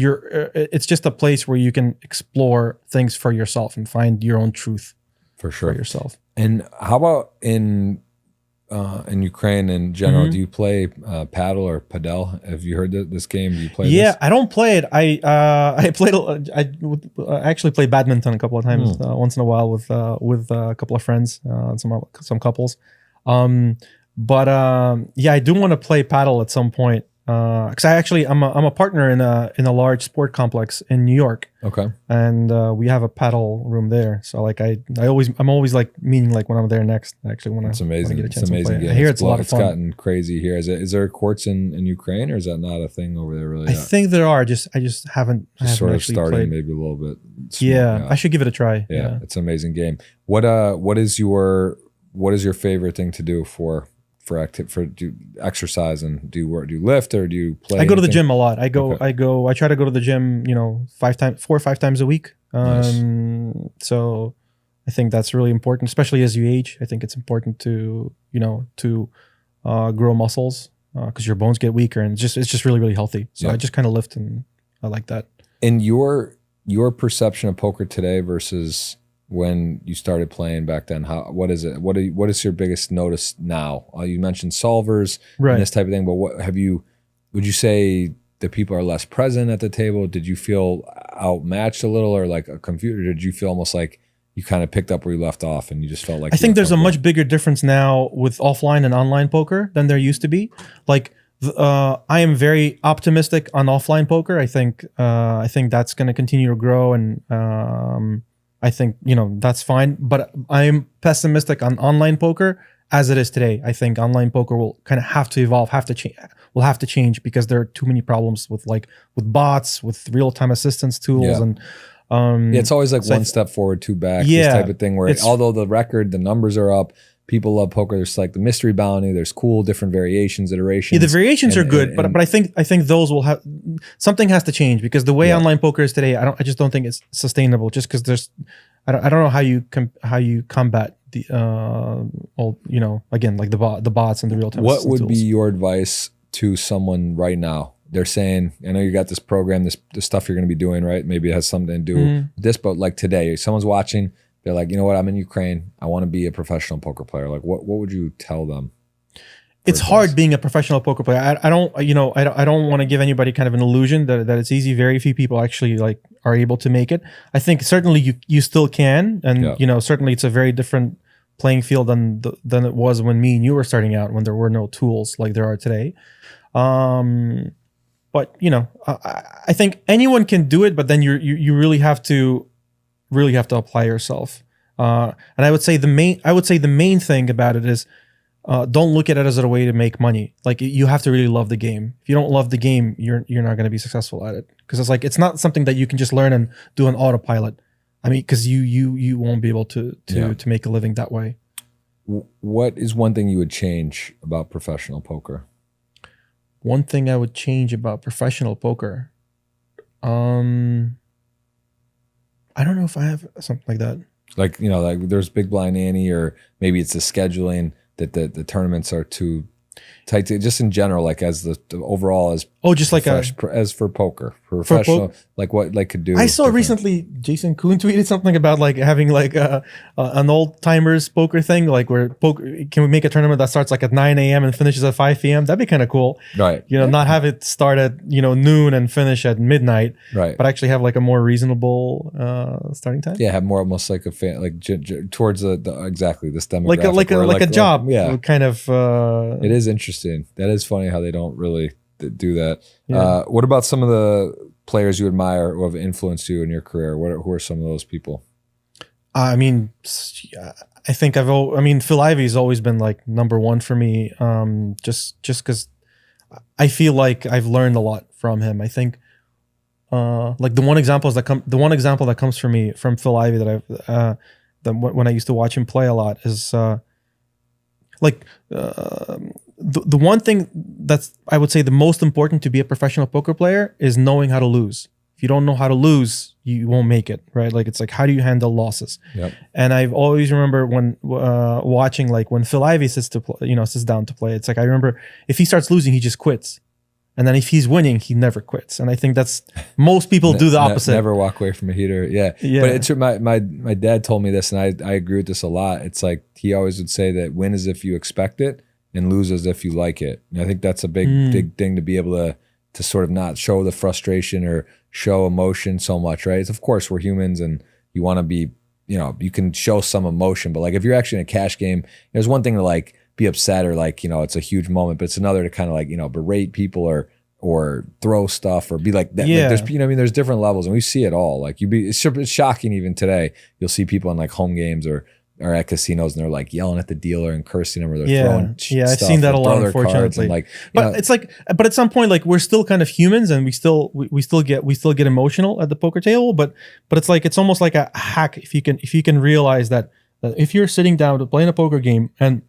just a place where you can explore things for yourself and find your own truth for yourself. And how about in Ukraine in general, do you play paddle or padel? Have you heard this game? Do you play this? I don't play it. I actually play badminton a couple of times, once in a while with a couple of friends, some couples. But I do want to play paddle at some point. Because I'm a partner in a large sport complex in New York. Okay. And we have a paddle room there. So like I'm always like meaning like when I'm there next. I actually want to. It's amazing. Get a chance it's amazing to play. game. I hear it's a lot of fun. It's gotten crazy here. Is there courts in Ukraine, or is that not a thing over there really? I think there are. I just haven't. Just sort of starting played. maybe a little bit. I should give it a try. Yeah, it's an amazing game. What is your favorite thing to do for exercise, and do you lift or do you play? I go to the gym a lot. I try to go to the gym, 4 or 5 times a week. Nice. So I think that's really important, especially as you age. I think it's important to grow muscles, because your bones get weaker, and it's just really, really healthy. So I just kind of lift, and I like that. And your perception of poker today versus when you started playing back then, what is it? What is your biggest notice now? You mentioned solvers and this type of thing, but would you say that people are less present at the table? Did you feel outmatched a little, or like a computer? Did you feel almost like you kind of picked up where you left off and you just felt like? I think there's a much bigger difference now with offline and online poker than there used to be. Like I am very optimistic on offline poker. I think that's going to continue to grow, and I think, that's fine, but I'm pessimistic on online poker as it is today. I think online poker will kind of have to evolve, will have to change, because there are too many problems with bots, with real-time assistance tools. And it's always like one step forward, two back, this type of thing, where although the numbers are up, people love poker. There's like the mystery bounty. There's cool different variations, iterations. Yeah, the variations are good, but I think those will have, something has to change, because the way online poker is today, I just don't think it's sustainable. Just because I don't know how you combat the again, like the bots and the real time. What would be your advice to someone right now? They're saying, I know you got this program, this stuff you're going to be doing, right? Maybe it has something to do with this, but like today, someone's watching. They're like, you know what? I'm in Ukraine. I want to be a professional poker player. Like, what would you tell them? It's hard being a professional poker player. I don't want to give anybody kind of an illusion that it's easy. Very few people actually are able to make it. I think certainly you still can, and certainly it's a very different playing field than it was when me and you were starting out, when there were no tools like there are today. But you know, I think anyone can do it, but then you really have to apply yourself. And I would say the main thing about it is, don't look at it as a way to make money. Like, you have to really love the game. If you don't love the game, you're not going to be successful at it, because it's like, it's not something that you can just learn and do on autopilot. I mean, because you won't be able to make a living that way. What is one thing you would change about professional poker? One thing I would change about professional poker, I don't know if I have something like that. Like, you know, like there's Big Blind Annie, or maybe it's the scheduling that the tournaments are too tight to, just in general, like as the overall as just like as for poker professional, like what like could do. I saw recently Jason Kuhn tweeted something about like having like an old timers poker thing, like where poker, can we make a tournament that starts like at 9 a.m. and finishes at 5 p.m. That'd be kind of cool, right? You know, not have it start at noon and finish at midnight, right? But actually have like a more reasonable starting time. Yeah, have more almost like a fan, like towards the exactly this demographic, like a job, yeah, kind of. It is interesting. That is funny how they don't really do that. Yeah. What about some of the players you admire who have influenced you in your career? Who are some of those people? I mean, I think Phil Ivey's always been like #1 for me. Just because I feel like I've learned a lot from him. I think like the one example that comes for me from Phil Ivey that when I used to watch him play a lot is the one thing that's, I would say, the most important to be a professional poker player is knowing how to lose. If you don't know how to lose, you won't make it, right? Like, it's like, how do you handle losses? Yep. And I've always remember when watching, like when Phil Ivey sits down to play, it's like, I remember if he starts losing, he just quits. And then if he's winning, he never quits. And I think that's, most people do the opposite. Never walk away from a heater. Yeah. But it's my dad told me this, and I agree with this a lot. It's like, he always would say that win as if you expect it and lose as if you like it. And I think that's a big thing, to be able to sort of not show the frustration or show emotion so much, right? It's, of course, we're humans and you want to be, you can show some emotion, but like if you're actually in a cash game, there's one thing to like be upset or like, it's a huge moment, but it's another to kind of like, berate people or throw stuff or be like that. Yeah. Like there's, there's different levels, and we see it all. Like it's shocking even today. You'll see people in like home games or at casinos, and they're like yelling at the dealer and cursing them, or they're throwing stuff. I've seen that a lot, unfortunately. And like, but it's like, but at some point, like, we're still kind of humans, and we still get emotional at the poker table. But it's like, it's almost like a hack if you can realize that if you're sitting down to play in a poker game, and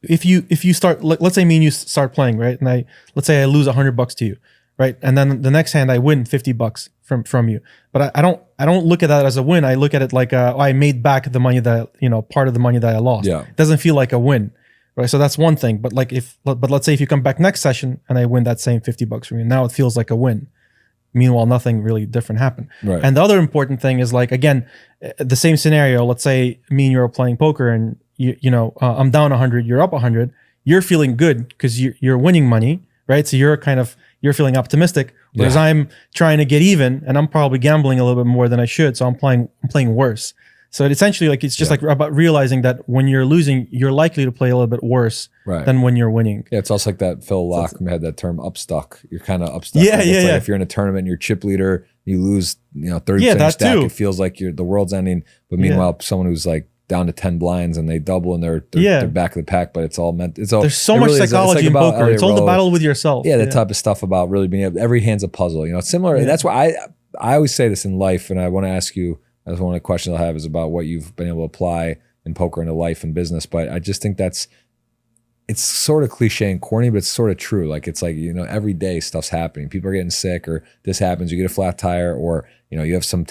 if you start, let's say me and you start playing, right, and let's say I lose $100 to you, right, and then the next hand I win $50 from you, but I don't look at that as a win. I look at it like I made back the money that part of the money that I lost. Yeah. It doesn't feel like a win, right? So that's one thing. But like but let's say if you come back next session and I win that same $50 from you, now it feels like a win. Meanwhile, nothing really different happened. Right. And the other important thing is, like, again, the same scenario. Let's say me and you are playing poker, and I'm down 100, you're up 100. You're feeling good because you're winning money, right? So you're feeling optimistic. Whereas I'm trying to get even, and I'm probably gambling a little bit more than I should. So I'm playing worse. So essentially, like, it's just like about realizing that when you're losing, you're likely to play a little bit worse than when you're winning. Yeah, it's also like that Phil Lockman had that term, upstuck. You're kind of upstuck. Yeah, like, yeah. If you're in a tournament, you're chip leader, you lose 30% stack. It feels like the world's ending. But meanwhile, someone who's like down to 10 blinds and they double and they're back of the pack, but it's all meant. There's so much psychology in poker. It's all the battle with yourself. Yeah, the type of stuff about really being able, every hand's a puzzle. It's similar. And that's why I always say this in life, and I want to ask you, that's one of the questions I'll have, is about what you've been able to apply in poker into life and business. But I just think it's sort of cliche and corny, but it's sort of true. Like, it's like, every day stuff's happening. People are getting sick, or this happens, you get a flat tire, or, you have some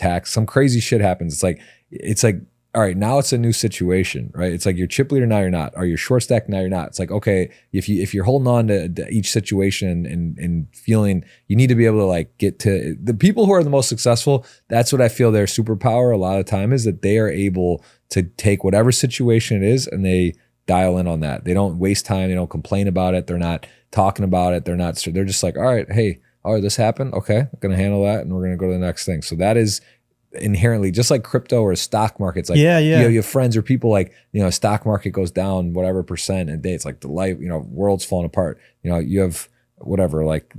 crazy shit happens. It's like, all right, now it's a new situation, right? It's like you're chip leader, now you're not. Or you're short stack, now you're not. It's like, okay, if you're holding on to each situation and feeling, you need to be able to like get to the people who are the most successful. That's what I feel their superpower a lot of time is, that they are able to take whatever situation it is and they dial in on that. They don't waste time. They don't complain about it. They're not talking about it. They're just like, all right, hey, this happened. Okay, I'm going to handle that, and we're going to go to the next thing. So that is inherently, just like crypto or stock markets, like Yeah, yeah. you have friends or people like, stock market goes down whatever percent a day. It's like the life, world's falling apart. You have whatever, like,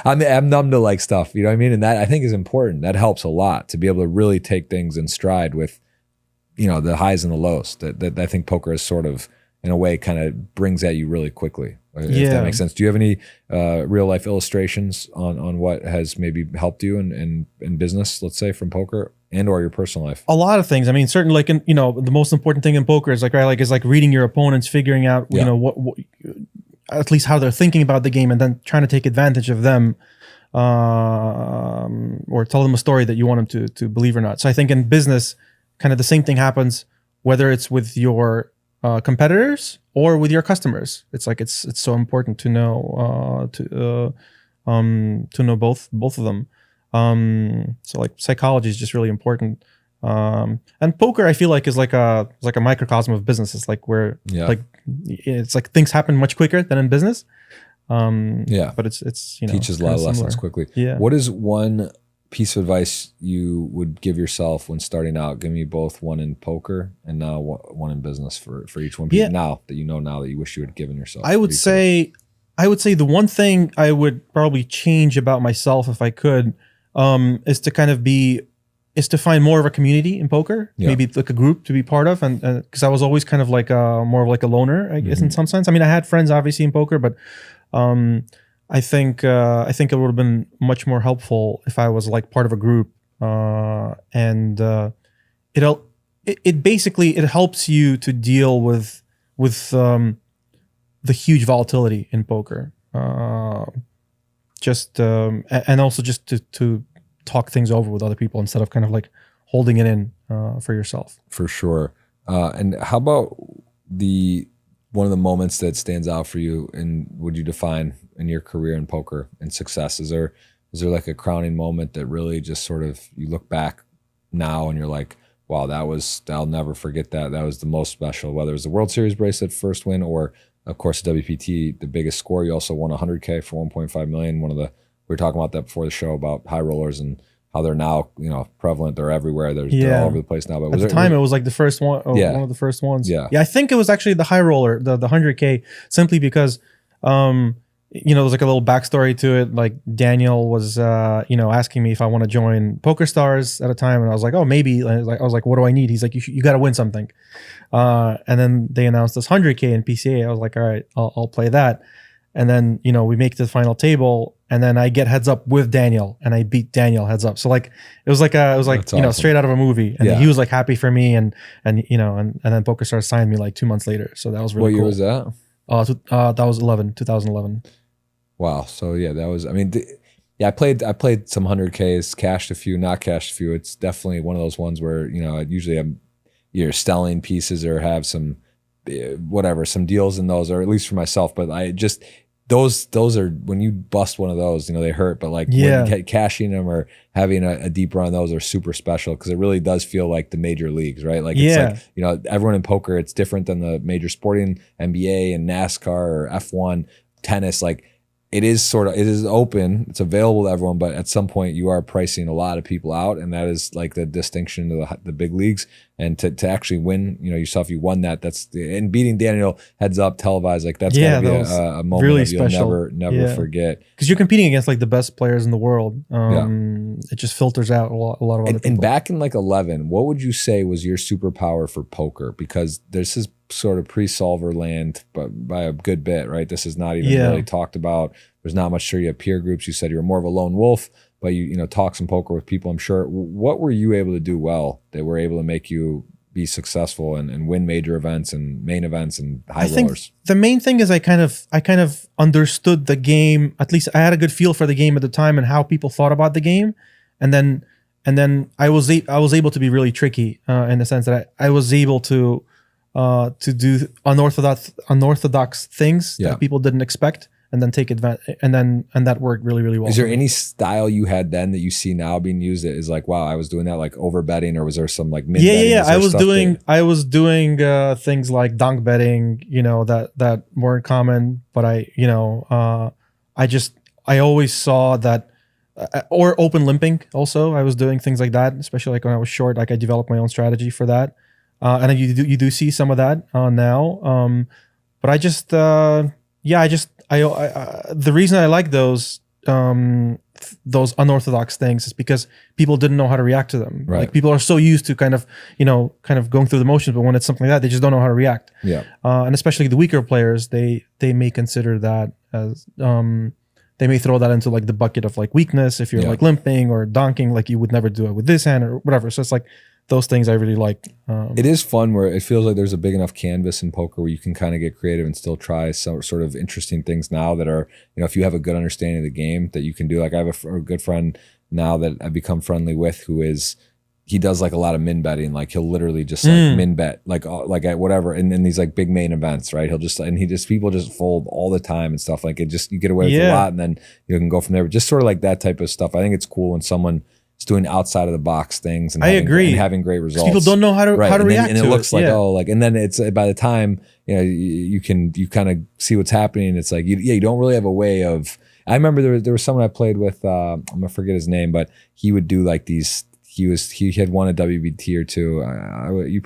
I'm numb to like stuff, you know what I mean? And that I think is important. That helps a lot to be able to really take things in stride with, the highs and the lows that I think poker is sort of, in a way, kind of brings at you really quickly. If that makes sense. Do you have any real life illustrations on what has maybe helped you in business, let's say, from poker and or your personal life? A lot of things. I mean, certainly, like, the most important thing in poker is like reading your opponents, figuring out, what at least how they're thinking about the game, and then trying to take advantage of them, or tell them a story that you want them to believe or not. So I think in business, kind of the same thing happens, whether it's with your competitors or with your customers. It's like it's so important to know both of them. So like psychology is just really important. And poker, I feel like, is like a microcosm of business. It's like where like it's like things happen much quicker than in business. But it's teaches a lot of lessons quickly. Yeah. What is one piece of advice you would give yourself when starting out? Give me both, one in poker and now one in business for each one. Now that now that you wish you had given yourself. I would say the one thing I would probably change about myself if I could, is to find more of a community in poker, maybe like a group to be part of, and because I was always kind of like more of like a loner, I guess, in some sense. I mean, I had friends obviously in poker, but I think it would have been much more helpful if I was like part of a group, and it basically helps you to deal with the huge volatility in poker, and also just to talk things over with other people instead of kind of like holding it in for yourself. For sure. And how about one of the moments that stands out for you, and would you define in your career in poker and success? Is there like a crowning moment that really just sort of, you look back now and you're like, wow, I'll never forget that. That was the most special, whether it was the World Series bracelet first win or of course the WPT, the biggest score. You also won 100K for 1.5 million. We were talking about that before the show about high rollers and how they're now, prevalent. They're everywhere. They're all over the place now. But at the time, it was like the first one, one of the first ones. Yeah. I think it was actually the high roller, the 100K, simply because, there's like a little backstory to it. Like Daniel was, asking me if I want to join Poker Stars at a time, and I was like, oh, maybe. I was like, what do I need? He's like, you got to win something. And then they announced this 100K in PCA. I was like, all right, I'll play that. And then, we make it to the final table, and then I get heads up with Daniel, and I beat Daniel heads up. So like, it was like awesome. Straight out of a movie. And he was like happy for me, and then Poker Stars signed me like 2 months later. So that was really cool. What year was that? That was 2011. Wow. So yeah, that was, I played some 100Ks, cashed a few, not cashed a few. It's definitely one of those ones where, usually I'm either selling pieces or have some deals in those, or at least for myself. But I just, those are, when you bust one of those, they hurt, but like when cashing them or having a deep run, those are super special, because it really does feel like the major leagues, right? Like it's like, everyone in poker, it's different than the major sporting, NBA and NASCAR or F1, tennis. Like it is open, it's available to everyone, but at some point you are pricing a lot of people out, and that is like the distinction to the big leagues. And to actually win, yourself, you won that. And beating Daniel heads up televised, like that's gotta be a moment really that you'll never forget. Because you're competing against like the best players in the world. It just filters out a lot of other people. And back in like 11, what would you say was your superpower for poker? Because this is sort of pre-solver land, but by a good bit, right? This is not even really talked about. There's not much. Sure, you have peer groups. You said you're more of a lone wolf, but you talk some poker with people, I'm sure. What were you able to do well that were able to make you be successful and win major events and main events and high rollers? Think the main thing is I kind of understood the game. At least I had a good feel for the game at the time and how people thought about the game, and then I was able to be really tricky in the sense that I was able to do unorthodox things that people didn't expect, and then take advantage, and that worked really, really well. Is there any style you had then that you see now being used that is like, wow, I was doing that, like over betting, or was there some like mid betting? I was doing things like dunk betting, that weren't common, but I always saw that or open limping. Also, I was doing things like that, especially like when I was short. Like I developed my own strategy for that, and then you do see some of that now. But I just the reason I like those unorthodox things is because people didn't know how to react to them. Right. Like people are so used to kind of going through the motions, but when it's something like that, they just don't know how to react. Yeah. And especially the weaker players, they may consider that as they may throw that into like the bucket of like weakness if you're like limping or donking, like you would never do it with this hand or whatever. So it's like those things I really like. It is fun where it feels like there's a big enough canvas in poker where you can kind of get creative and still try some sort of interesting things now that are, if you have a good understanding of the game that you can do. Like I have a good friend now that I've become friendly with he does like a lot of min betting. Like he'll literally just like min bet, like at whatever. And then these like big main events, right? People just fold all the time and stuff. Like you get away with a lot and then you can go from there. But just sort of like that type of stuff. I think it's cool when someone is doing outside of the box things and having great results. People don't know how to react to it. And it looks like, and then it's by the time, you kind of see what's happening. It's like, you don't really have a way of, I remember there was someone I played with, I'm gonna forget his name, but he would do like these, he had won a WBT or two. You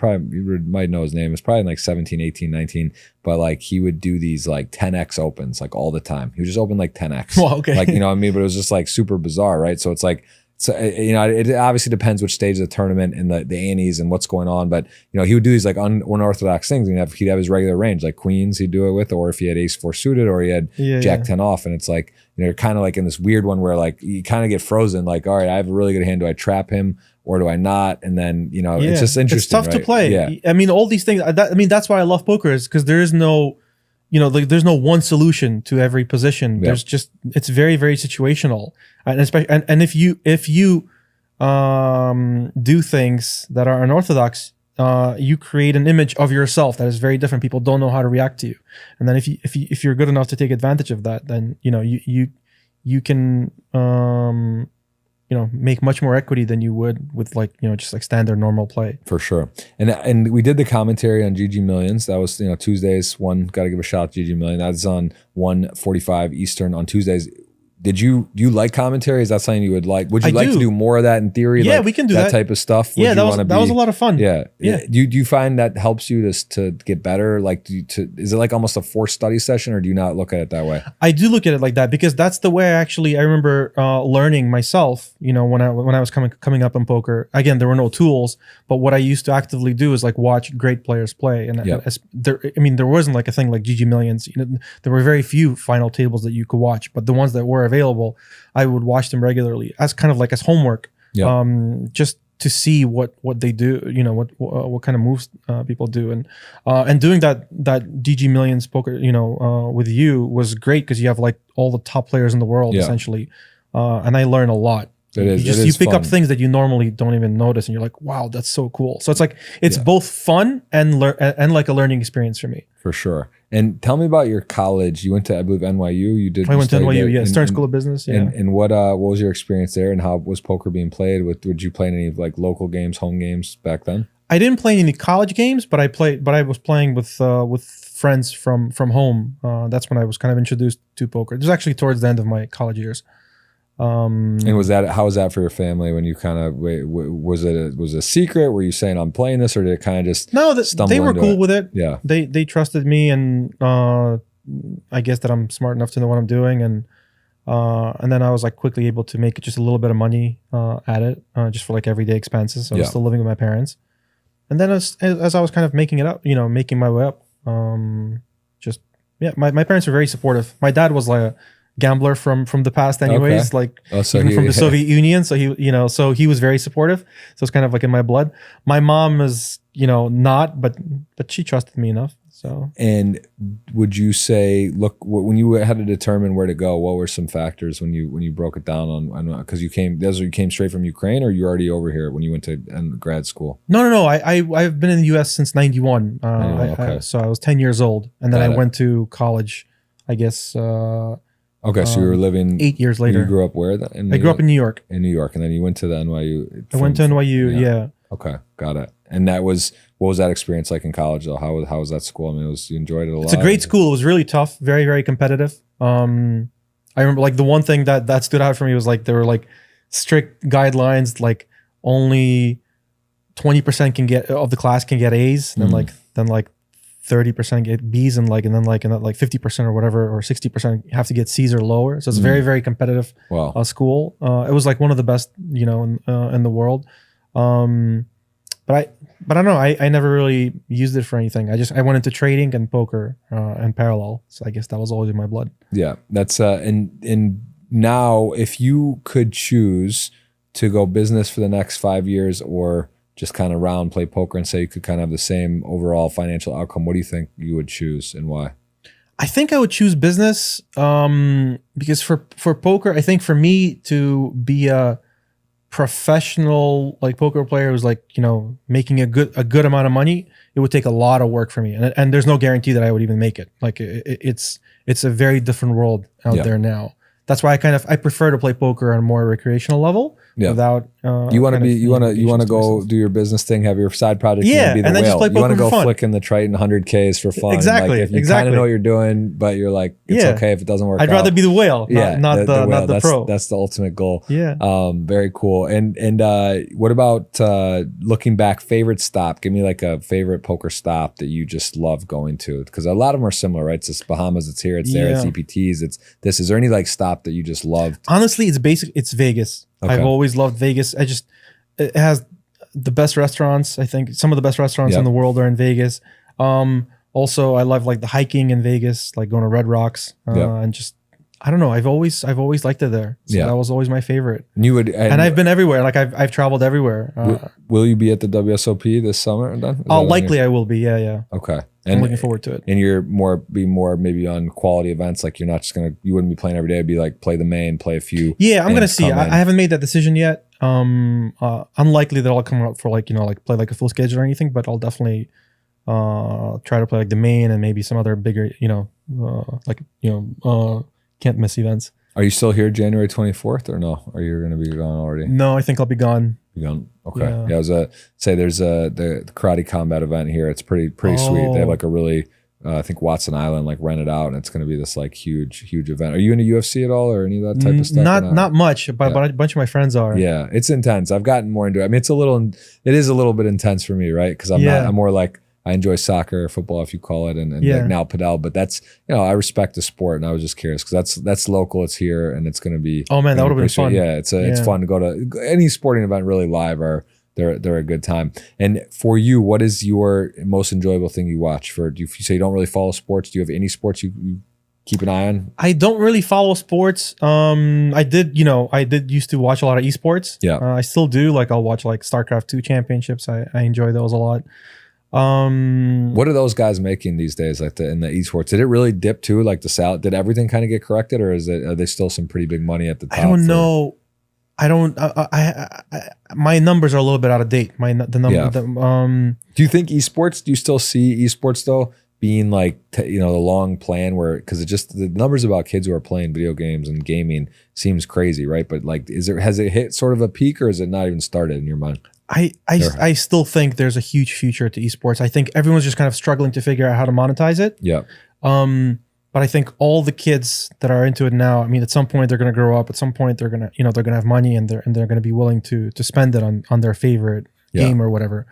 might know his name. It's probably in like 17, 18, 19. But like he would do these like 10x opens like all the time. He would just open like 10x. Well, okay. Like, what I mean? But it was just like super bizarre, right? So it's like, it obviously depends which stage of the tournament and the antes and what's going on. But, he would do these like unorthodox things. And he'd have his regular range, like queens he'd do it with, or if he had ace 4 suited or he had jack 10 off. And it's like, you're kind of like in this weird one where like you kind of get frozen. Like, all right, I have a really good hand. Do I trap him or do I not? And then, it's just interesting. It's tough to play. Yeah. I mean, all these things, that's why I love poker is because there is no, there's no one solution to every position. Yep. There's just, it's very, very situational. And especially, and if you do things that are unorthodox, you create an image of yourself that is very different. People don't know how to react to you. And then if you're good enough to take advantage of that, then you can make much more equity than you would with like just like standard normal play. For sure. And we did the commentary on GG Millions. That was Tuesdays. Got to give a shout out to GG Million. That's on 1:45 Eastern on Tuesdays. Do you like commentary? Is that something you would like? Would you like to do more of that in theory? Yeah, like we can do that type of stuff. Yeah, that was a lot of fun. Yeah. Do you find that helps you to get better? Like, is it like almost a forced study session, or do you not look at it that way? I do look at it like that because that's the way I remember learning myself. When I was coming up in poker. Again, there were no tools, but what I used to actively do is like watch great players play. And there wasn't like a thing like GG Millions. There were very few final tables that you could watch, but the ones that were available, I would watch them regularly as kind of like as homework, just to see what they do, what kind of moves people do, and doing that GG Millions poker, with you was great because you have like all the top players in the world essentially, and I learn a lot. You pick up things that you normally don't even notice, and you're like, wow, that's so cool. So it's like both fun and like a learning experience for me. For sure. And tell me about your college. You went to, I believe, NYU. I went to NYU, Stern School of Business. Yeah. And what was your experience there, and how was poker being played? Would you play any like local games, home games back then? I didn't play any college games, but I was playing with friends from home. That's when I was kind of introduced to poker. It was actually towards the end of my college years. And how was that for your family when you kind of was it a secret? Were you saying I'm playing this, or did it kind of just they were cool with it? Yeah, they trusted me, and I guess that I'm smart enough to know what I'm doing, and then I was like quickly able to make just a little bit of money at it, just for like everyday expenses. So I was still living with my parents, and then as I was kind of making it up, making my way up, my parents were very supportive. My dad was like a gambler from the past anyways, like even from the Soviet Union, so he was very supportive, so it's kind of like in my blood. My mom is not, but she trusted me enough. So, and would you say, look, when you had to determine where to go, what were some factors when you broke it down on because you came straight from Ukraine, or you already over here when you went to grad school? No, I've been in the US since 91. So I was 10 years old, and then I went to college, I guess. Okay, so you were living 8 years later. You grew up where? I grew up in New York. In New York, and then you went to the NYU. I went to NYU, yeah. Okay, got it. And what was that experience like in college though? How was that school? I mean, you enjoyed it a lot? It's a great school. It was really tough, very, very competitive. I remember like the one thing that stood out for me was like there were like strict guidelines, like only 20% can get of the class can get A's, and then like 30% get B's, and then like 50% or whatever, or 60% have to get C's or lower. So it's very, very competitive school. It was like one of the best, you know, in the world. But I don't know. I never really used it for anything. I went into trading and poker in parallel. So I guess that was always in my blood. Yeah, that's and now if you could choose to go business for the next 5 years, or just kind of round play poker and say you could kind of have the same overall financial outcome, what do you think you would choose and why? I think I would choose business because for poker, I think for me to be a professional like poker player who's like, you know, making a good amount of money, it would take a lot of work for me, and there's no guarantee that I would even make it. Like it's a very different world out there now. That's why I prefer to play poker on a more recreational level. Without you want to go do your business thing, have your side project, be the and then whale. just play poker. You want to go for fun. flicking the Triton 100Ks for fun. Exactly. Like if you kind of know what you're doing, but you're like, it's okay if it doesn't work out. I'd rather be the whale, not the pro. That's the ultimate goal. Yeah. Very cool. And what about looking back, favorite stop? Give me like a favorite poker stop that you just love going to, because a lot of them are similar, right? It's just Bahamas, it's here, it's there, it's EPTs, it's this. Is there any like stop that you just loved? Honestly, it's Vegas. Okay. I've always loved Vegas. It has the best restaurants. I think some of the best restaurants in the world are in Vegas. Also, I love like the hiking in Vegas, like going to Red Rocks, and just, I don't know. I've always liked it there. So that was always my favorite. And I've been everywhere. Like I've traveled everywhere. Will you be at the WSOP this summer? Likely I will be. Yeah. Okay. I'm looking forward to it. And you're more maybe on quality events. Like you're not just you wouldn't be playing every day. It'd be like play the main, play a few. Yeah, I'm going to see. I haven't made that decision yet. Unlikely that I'll come up for like, you know, like play like a full schedule or anything, but I'll definitely try to play like the main and maybe some other bigger, you know, can't miss events. Are you still here January 24th or no? Or you're going to be gone already? No, I think I'll be gone. Okay. Yeah, I was say there's the karate combat event here. It's pretty sweet. They have like a really I think Watson Island like rented out, and it's going to be this like huge event. Are you into UFC at all or any of that type of stuff? Not much, but a bunch of my friends are. Yeah, it's intense. I've gotten more into it. I mean, it is a little bit intense for me, right? Because I'm more like, I enjoy soccer or football, if you call it, and like now padel. But that's, you know, I respect the sport, and I was just curious because that's local, it's here, and it's going to be. Oh man, that would have been fun. Yeah, it's fun to go to any sporting event. Really live they're a good time. And for you, what is your most enjoyable thing you watch? Do you say you don't really follow sports? Do you have any sports you keep an eye on? I don't really follow sports. I did used to watch a lot of esports. Yeah, I still do. Like I'll watch like StarCraft 2 championships. I enjoy those a lot. What are those guys making these days, like in the esports? Did it really dip too? Like did everything kind of get corrected, or are they still some pretty big money at the top? I don't know. I don't. My numbers are a little bit out of date. Do you think esports? Do you still see esports though being like the long plan where, because it just, the numbers about kids who are playing video games and gaming seems crazy, right? But like, has it hit sort of a peak, or is it not even started in your mind? I still think there's a huge future to esports. I think everyone's just kind of struggling to figure out how to monetize it. Yeah. But I think all the kids that are into it now, I mean, at some point they're going to grow up. At some point they're going to have money, and they're going to be willing to spend it on their favorite game or whatever.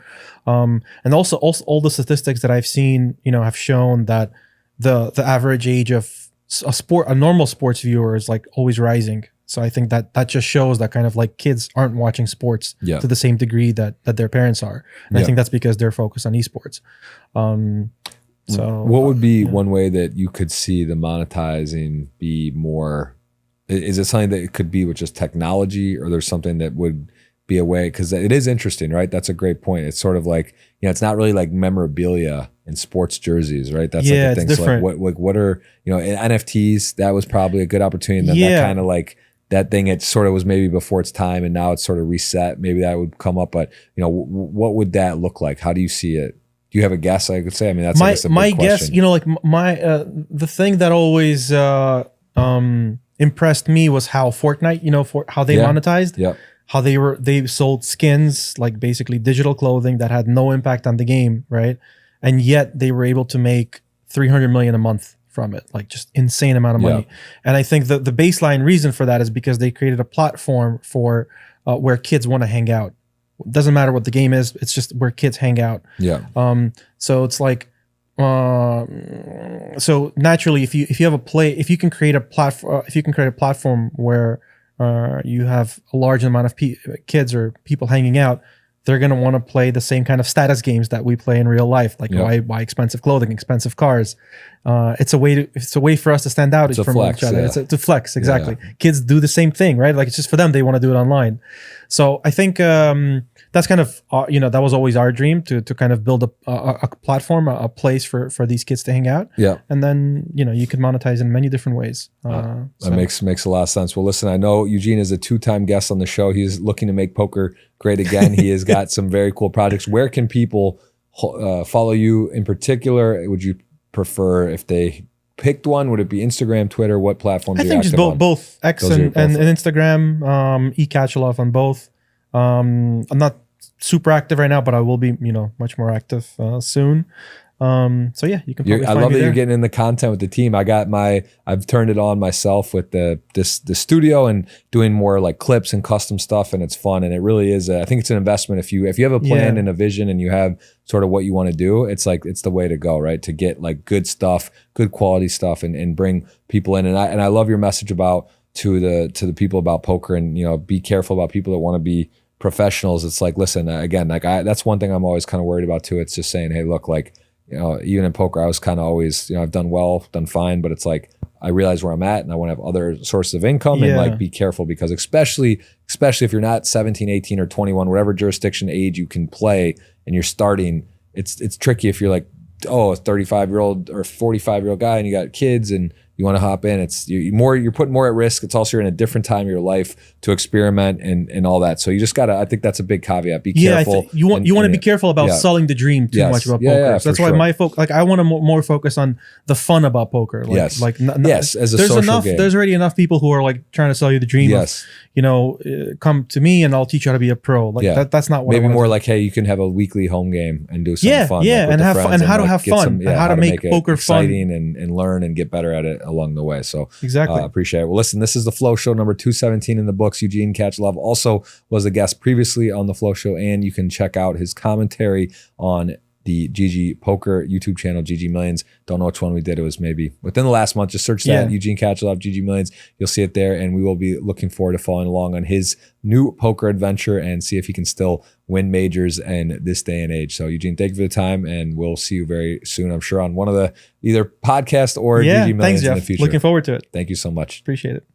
And also all the statistics that I've seen, have shown that the average age of a normal sports viewer is like always rising. So I think that just shows that kind of like kids aren't watching sports to the same degree that their parents are. And I think that's because they're focused on esports. So what would be one way that you could see the monetizing be more? Is it something that it could be with just technology, or there's something that would be a way? Because it is interesting, right? That's a great point. It's sort of like, it's not really like memorabilia in sports jerseys, right? That's like the thing. It's different. So like what are, NFTs, that was probably a good opportunity. And then that kind of like, that thing, it sort of was maybe before its time, and now it's sort of reset. Maybe that would come up, but what would that look like? How do you see it? Do you have a guess? I could say. I mean, that's a big guess. Like the thing that always impressed me was how Fortnite, how they monetized. Yeah. How they sold skins, like basically digital clothing that had no impact on the game, right? And yet they were able to make $300 million a month from it, like just insane amount of money. And I think the baseline reason for that is because they created a platform for where kids want to hang out. It doesn't matter what the game is, it's just where kids hang out. So it's like so naturally, if you have if you can create a platform where you have a large amount of kids or people hanging out, they're going to want to play the same kind of status games that we play in real life, like buy expensive clothing, expensive cars. It's a way for us to stand out from each other. It's to flex, exactly. Kids do the same thing, right? Like it's just for them, they want to do it online. So I think that's kind of that was always our dream to kind of build a platform, a place for these kids to hang out. And then you could monetize in many different ways. That makes a lot of sense. Well, listen, I know Eugene is a 2-time guest on the show. He's looking to make poker great again. He has got some very cool projects. Where can people follow you in particular? Would you prefer, if they picked one, would it be Instagram, Twitter? What platforms? I think just both X and Instagram. Katchalov on both. I'm not super active right now, but I will be much more active soon. So yeah, you can probably I love that you're getting in the content with the team. I've turned it on myself with the studio and doing more like clips and custom stuff, and it's fun. And it really is, I think it's an investment. If you have a plan and a vision and you have sort of what you want to do, it's like, it's the way to go, right? To get like good stuff, good quality stuff, and bring people in. And I love your message about to the people about poker, and be careful about people that want to be professionals. It's like, listen, again, like that's one thing I'm always kind of worried about too. It's just saying, hey, look, like, even in poker, I was kind of always, I've done well, done fine, but it's like, I realize where I'm at and I want to have other sources of income and like be careful, because especially if you're not 17, 18 or 21, whatever jurisdiction age you can play and you're starting, it's tricky if you're like, a 35-year-old or 45-year-old guy and you got kids and you want to hop in. You're putting more at risk. It's also, you're in a different time of your life to experiment and all that. So you just gotta, I think that's a big caveat. Be careful. You want to be careful about selling the dream too much about poker. So that's why my focus, like I want to more focus on the fun about poker. Like, as a there's social game. There's already enough people who are like trying to sell you the dream. Come to me and I'll teach you how to be a pro. Like that's not what maybe I more like, hey, you can have a weekly home game and do some fun. And have fun, and how to have fun, and how to make poker exciting and learn and get better at it along the way. So appreciate it. Well, listen, this is the Flow Show number 217 in the books. Eugene Katchalov also was a guest previously on the Flow Show, and you can check out his commentary on the GG Poker YouTube channel, GG Millions. Don't know which one we did. It was maybe within the last month. Just search that, Eugene Katchalov, GG Millions. You'll see it there, and we will be looking forward to following along on his new poker adventure and see if he can still win majors in this day and age. So Eugene, thank you for the time, and we'll see you very soon, I'm sure, on one of the either podcast or GG Millions in the future. Looking forward to it. Thank you so much. Appreciate it.